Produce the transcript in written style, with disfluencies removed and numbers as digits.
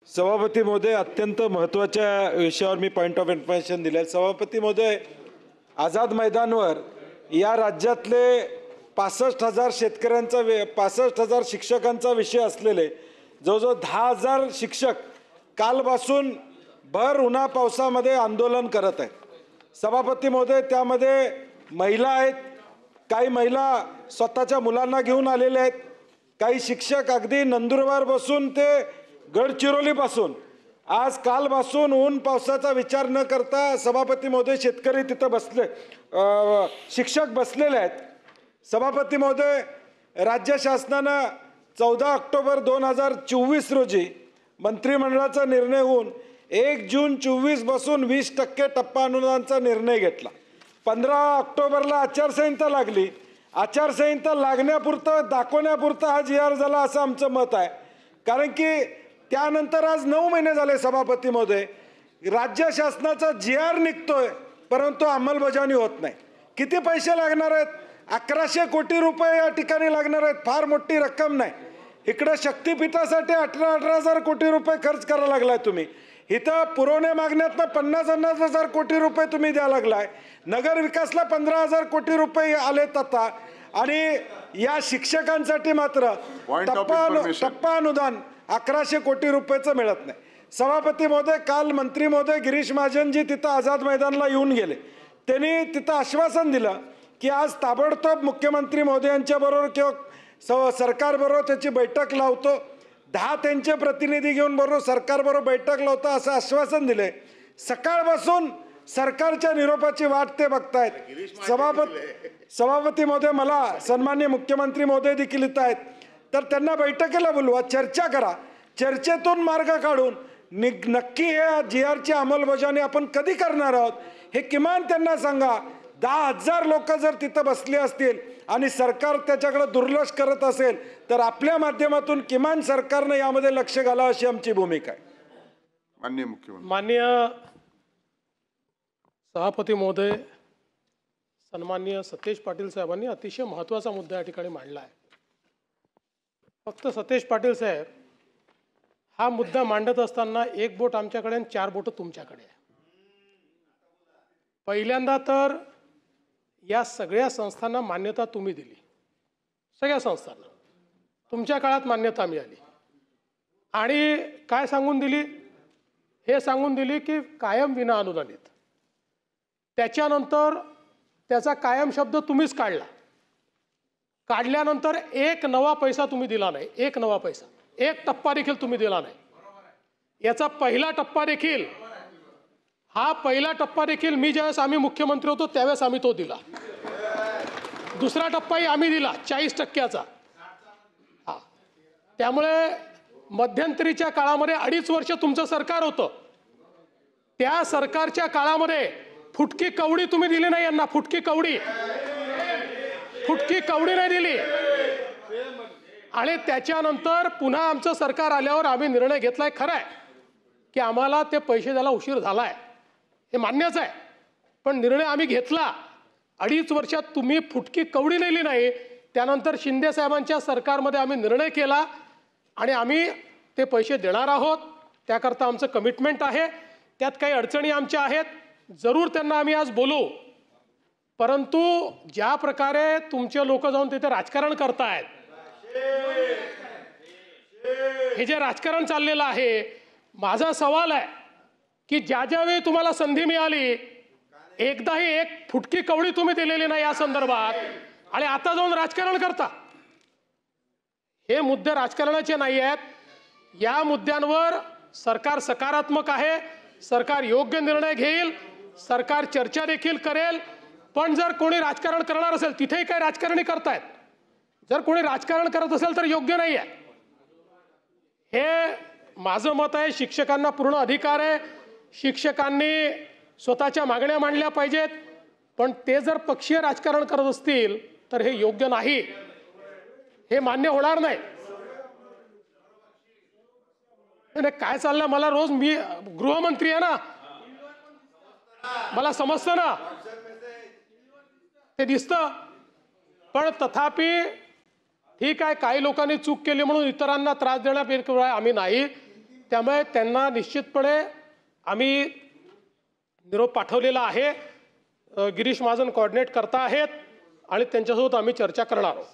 सभापती महोदय, अत्यंत महत्त्वाच्या विषयावर मी पॉइंट ऑफ इन्फॉर्मेशन दिले. सभापती महोदय, आझाद मैदानवर या राज्यातले 65,000 शेतकऱ्यांचा 65,000 शिक्षकांचा विषय असलेले जवळजवळ 10,000 शिक्षक कालपासून भर उन्हा पावसामध्ये आंदोलन करत आहेत. सभापती महोदय, त्यामध्ये महिला आहेत, काही महिला स्वतःच्या मुलांना घेऊन आलेल्या आहेत, काही शिक्षक अगदी नंदुरबार बसून ते गडचिरोलीपासून आज कालपासून ऊन पावसाचा विचार न करता सभापती महोदय शेतकरी तिथं बसले, शिक्षक बसलेले आहेत. सभापती महोदय, राज्य शासनानं 14 ऑक्टोबर 2024 रोजी मंत्रिमंडळाचा निर्णय होऊन 1 जून 24 पासून 20% टप्पा अनुदानाचा निर्णय घेतला. 15 ऑक्टोबरला आचारसंहिता लागली. आचारसंहिता लागण्यापुरतं दाखवण्यापुरतं हा GR झाला असं आमचं मत आहे. कारण की त्यानंतर आज 9 महिने झाले सभापती महोदय, राज्य शासनाचा GR निघतोय परंतु अंमलबजावणी होत नाही. किती पैसे लागणार आहेत? 1100 कोटी रुपये या ठिकाणी लागणार आहेत. फार मोठी रक्कम नाही. इकडे शक्तीपीठासाठी 18,000 कोटी रुपये खर्च करायला लागलाय तुम्ही. इथं पुरवण्या मागण्यातनं 50,000 कोटी रुपये तुम्ही द्यायला लागलाय. नगर विकासला 15,000 कोटी रुपये आलेत आता. आणि या शिक्षकांसाठी मात्र टप्पा अनुदान 1100 कोटी रुपयेचं मिळत नाही. सभापती महोदय, काल मंत्री महोदय गिरीश महाजनजी तिथं आझाद मैदानला येऊन गेले. त्यांनी तिथं आश्वासन दिलं की आज ताबडतोब मुख्यमंत्री महोदयांच्या बरोबर किंवा सरकारबरोबर त्याची बैठक लावतो, 10 त्यांचे प्रतिनिधी घेऊन बरोबर सरकारबरोबर बैठक लावतो असं आश्वासन दिले. सकाळपासून सरकारच्या निरोपाची वाट ते बघतायत. सभापती महोदय, मला सन्माननीय मुख्यमंत्री महोदय देखील इथं आहेत, तर त्यांना बैठकीला बोलवा, चर्चा करा. चर्चेतून मार्ग काढून नक्की हे GRची अंमलबजावणी आपण कधी करणार आहोत हे किमान त्यांना सांगा. 10,000 लोक जर तिथं बसले असतील आणि सरकार त्याच्याकडे दुर्लक्ष करत असेल तर आपल्या माध्यमातून किमान सरकारनं यामध्ये लक्ष घालावं अशी आमची भूमिका आहे. माननीय मुख्यमंत्री. माननीय सभापती महोदय, सन्माननीय सतेज पाटील साहेबांनी अतिशय महत्त्वाचा मुद्दा या ठिकाणी मांडला आहे. फक्त सतेज पाटील साहेब, हा मुद्दा मांडत असताना एक बोट आमच्याकडे आणि 4 बोट तुमच्याकडे आहे. पहिल्यांदा तर या सगळ्या संस्थांना मान्यता तुम्ही दिली, सगळ्या संस्थांना तुमच्या काळात मान्यता मिळाली. आणि काय सांगून दिली? हे सांगून दिली की कायम विना अनुदानित. त्याच्यानंतर त्याचा कायम शब्द तुम्हीच काढला. काढल्यानंतर एक नवा पैसा तुम्ही दिला नाही. एक नवा पैसा, एक टप्पा देखील तुम्ही दिला नाही. याचा पहिला टप्पा देखील, हा पहिला टप्पा देखील मी ज्यावेळेस आम्ही मुख्यमंत्री होतो त्यावेळेस आम्ही तो दिला. दुसरा टप्पाही आम्ही दिला 40%चा. हा, त्यामुळे मध्यंतरीच्या काळामध्ये 2.5 वर्ष तुमचं सरकार होतं. त्या सरकारच्या काळामध्ये फुटकी कवडी तुम्ही दिली नाही यांना. फुटकी कवडी नाही दिली. आणि त्याच्यानंतर पुन्हा आमचं सरकार आल्यावर आम्ही निर्णय घेतलाय. खरं आहे की आम्हाला ते पैसे द्यायला उशीर झालाय, हे मान्यच आहे, पण निर्णय आम्ही घेतला. 2.5 वर्षात तुम्ही फुटकी कवडी दिली नाही. त्यानंतर शिंदे साहेबांच्या सरकारमध्ये आम्ही निर्णय केला आणि आम्ही ते पैसे देणार आहोत. त्याकरता आमचं कमिटमेंट आहे. त्यात काही अडचणी आमच्या आहेत, जरूर त्यांना आम्ही आज बोलू. परंतु ज्या प्रकारे तुमचे लोक जाऊन तिथे राजकारण करतायत, हे जे राजकारण चाललेलं आहे, माझा सवाल आहे की ज्यावेळी तुम्हाला संधी मिळाली एकदाही एक फुटकी कवडी तुम्ही दिलेली नाही या संदर्भात, आणि आता जाऊन राजकारण करता. हे मुद्दे राजकारणाचे नाही आहेत. या मुद्द्यांवर सरकार सकारात्मक आहे. सरकार योग्य निर्णय घेईल. सरकार चर्चा देखील करेल. पण जर कोणी राजकारण करणार असेल, तिथेही काही राजकारणी करतायत, जर कोणी राजकारण करत असेल तर योग्य नाही आहे. हे माझं मत आहे. शिक्षकांना पूर्ण अधिकार आहे. शिक्षकांनी स्वतःच्या मागण्या मांडल्या पाहिजेत. पण ते जर पक्षीय राजकारण करत असतील तर हे योग्य नाही, हे मान्य होणार नाही. काय चाललंय मला रोज, मी गृहमंत्री आहे ना, मला समजतं ना, ते दिसतं. पण तथापि ठीक आहे, काही लोकांनी चूक केली म्हणून इतरांना त्रास देण्यापेक्षा आम्ही नाही. त्यामुळे त्यांना निश्चितपणे आम्ही निरोप पाठवलेला आहे. गिरीश महाजन कोऑर्डिनेट करता आहेत आणि त्यांच्यासोबत आम्ही चर्चा करणार आहोत.